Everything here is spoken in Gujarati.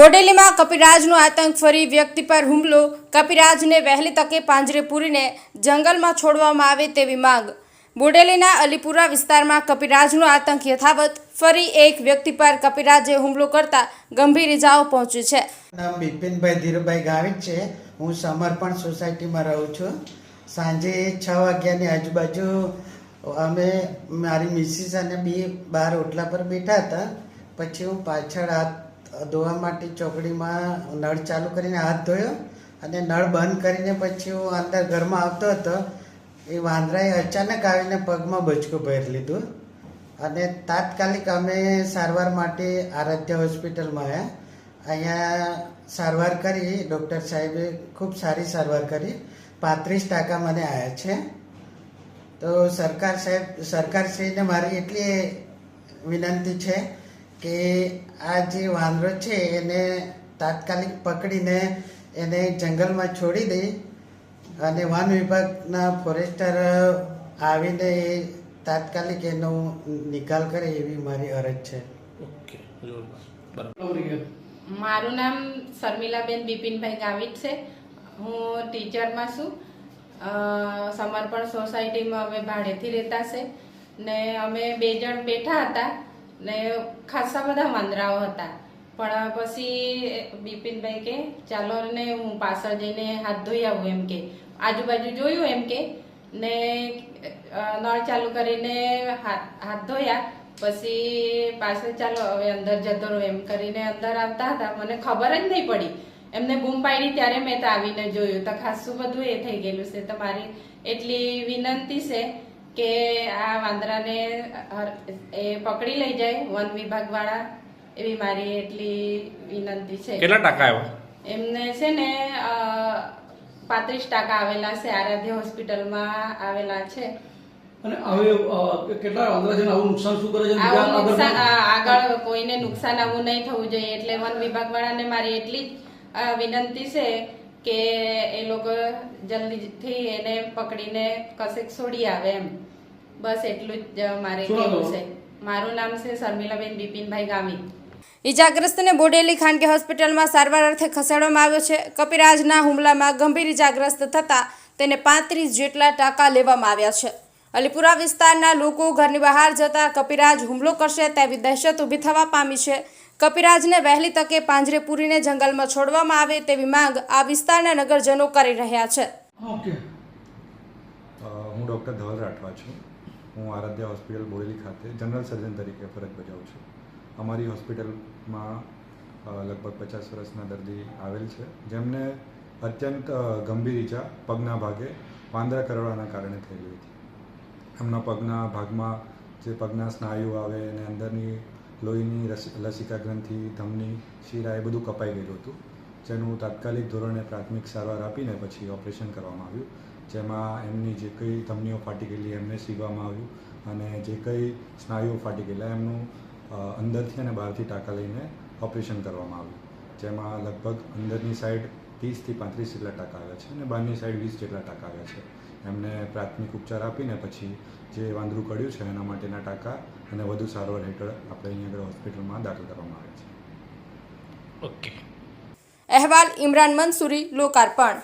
બોડેલીમાં કપિરાજનો આતંક, ફરી વ્યક્તિ પર હુમલો. કપિરાજને વહેલી તકે પાંજરે પૂરીને જંગલમાં છોડવામાં આવે તેવી માંગ. બોડેલીના અલીપુરા વિસ્તારમાં કપિરાજનો આતંક યથાવત. ફરી એક વ્યક્તિ પર કપિરાજે હુમલો કરતા ગંભીર ઇજાઓ પહોંચી છે. નામ બિપિનભાઈ ધીરુભાઈ ગાવિત છે. હું સમર્પણ સોસાયટીમાં રહું છું. સાંજે 6 વાગ્યાની આજુબાજુ અમે મારી મિસિસ અને બી બહાર ઓટલા પર બેઠા હતા. પછી હું પાછળ હાથ ધોવા માટે ચોકડીમાં નળ ચાલુ કરીને હાથ ધોયો અને નળ બંધ કરીને પછી હું અંદર ઘરમાં આવતો હતો. એ વાંદરાએ અચાનક આવીને પગમાં બચકું ભરી લીધું અને તાત્કાલિક અમે સારવાર માટે આરાધ્ય હોસ્પિટલમાં આવ્યા. અહીંયા સારવાર કરી ડૉક્ટર સાહેબે ખૂબ સારી સારવાર કરી. 35% મને આવ્યા છે. તો સરકારશ્રીને મારી એટલી વિનંતી છે કે આ જે વાંદરો છે એને તાત્કાલિક પકડીને એને જંગલમાં છોડી દે અને વન વિભાગના ફોરેસ્ટર આવીને એ તાત્કાલિક એનો નિકાલ કરે એવી મારી અરજ છે. ઓકે, બરાબર. મારું નામ શર્મિલાબેન બિપિનભાઈ ગાવિત છે. હું ટીચરમાં છું. સમર્પણ સોસાયટીમાં અમે ભાડેથી રહેતા છે ને અમે 2 જણ બેઠા હતા ને ખાસા બધા વાંદરાઓ હતા. પણ પછી બિપિનભાઈ કે ચાલો ને હું પાછળ જઈને હાથ ધોઈ આવું એમ કે. આજુબાજુ જોયું એમ કે ને નળ ચાલુ કરીને હાથ ધોયા. પછી પાછળ ચાલો હવે અંદર જતો રહો એમ કરીને અંદર આવતા હતા. મને ખબર જ નહીં પડી. એમને બૂમ પાડી ત્યારે મેં તો આવીને જોયું તો ખાસું બધું એ થઈ ગયેલું છે. તો મારી એટલી વિનંતી છે કે આ વાંદરાને એ પકડી લઈ જાય વન વિભાગ વાળા, એવી મારી એટલી વિનંતી છે. કેટલા ટકા આવ્યા એમને? છે ને 35% આવેલા છે. આરાધ્ય હોસ્પિટલમાં આવેલા છે. અને હવે કેટલા વાંદરા છે, આવું નુકસાન શું કરે છે? આવું નુકસાન આગળ કોઈને નુકસાન આવું નહીં થવું જોઈએ એટલે વન વિભાગ વાળાને મારી એટલી વિનંતી છે કે એ લોકો જલ્દીથી એને પકડીને કશેક છોડી આવે એમ. બસ એટલું જ મારે કહેવું છે. મારું નામ છે શર્મિલાબેન બિપિનભાઈ ગામિત. ઇજાગ્રસ્તને બોડેલી ખાનગી હોસ્પિટલમાં સારવાર અર્થે ખસેડવામાં આવ્યો છે. કપિરાજના હુમલામાં ગંભીર ઇજાગ્રસ્ત થતા તેને 35 જેટલા ટાંકા લેવામાં આવ્યા છે. અલીપુરા વિસ્તારના લોકો ઘરની બહાર જતા કપિરાજ હુમલો કરશે તેવી દહેશત ઊભી થવા પામી છે. કપિરાજને વહેલી તકે પાંજરે પૂરીને જંગલમાં છોડવામાં આવે તેવી માંગ આ વિસ્તારના નગરજનો કરી રહ્યા છે. ઓકે. હું ડૉક્ટર ધવલ રાઠવા છું. હું આરાધ્ય હોસ્પિટલ બોડેલી ખાતે જનરલ સર્જન તરીકે ફરજ બજાવું છું. અમારી હોસ્પિટલમાં લગભગ 50 વર્ષના દર્દી આવેલ છે જેમને અત્યંત ગંભીર ઈજા પગના ભાગે વાંદરા કરડવાના કારણે થયેલી હતી. એમના પગના ભાગમાં જે પગના સ્નાયુ આવે અને અંદરની લોહીની લસિકા ગ્રંથિ, ધમની, શીરા એ બધું કપાઈ ગયેલું હતું. જેનું તાત્કાલિક ધોરણે પ્રાથમિક સારવાર આપીને પછી ઓપરેશન કરવામાં આવ્યું. જેમાં એમની જે કંઈ ધમનીઓ ફાટી ગયેલી એમને સીવવામાં આવ્યું અને જે કંઈ સ્નાયુઓ ફાટી ગયેલા એમનું અંદરથી અને બહારથી ટાંકા લઈને ઓપરેશન કરવામાં આવ્યું. જેમાં લગભગ અંદરની સાઈડ 30 થી 35 જેટલા ટાંકા આવ્યા છે અને બહારની સાઈડ 20 જેટલા ટાંકા આવ્યા છે. એમને પ્રાથમિક ઉપચાર આપીને પછી જે વાંદરું કડ્યું છે એના માટેના ટાંકા અને વધુ સારવાર હેઠળ આપણે અહીંયા આગળ હોસ્પિટલમાં દાખલ કરવામાં આવે છે. ઓકે. અહેવાલ ઇમરાન મંસૂરી, લોકાર્પણ.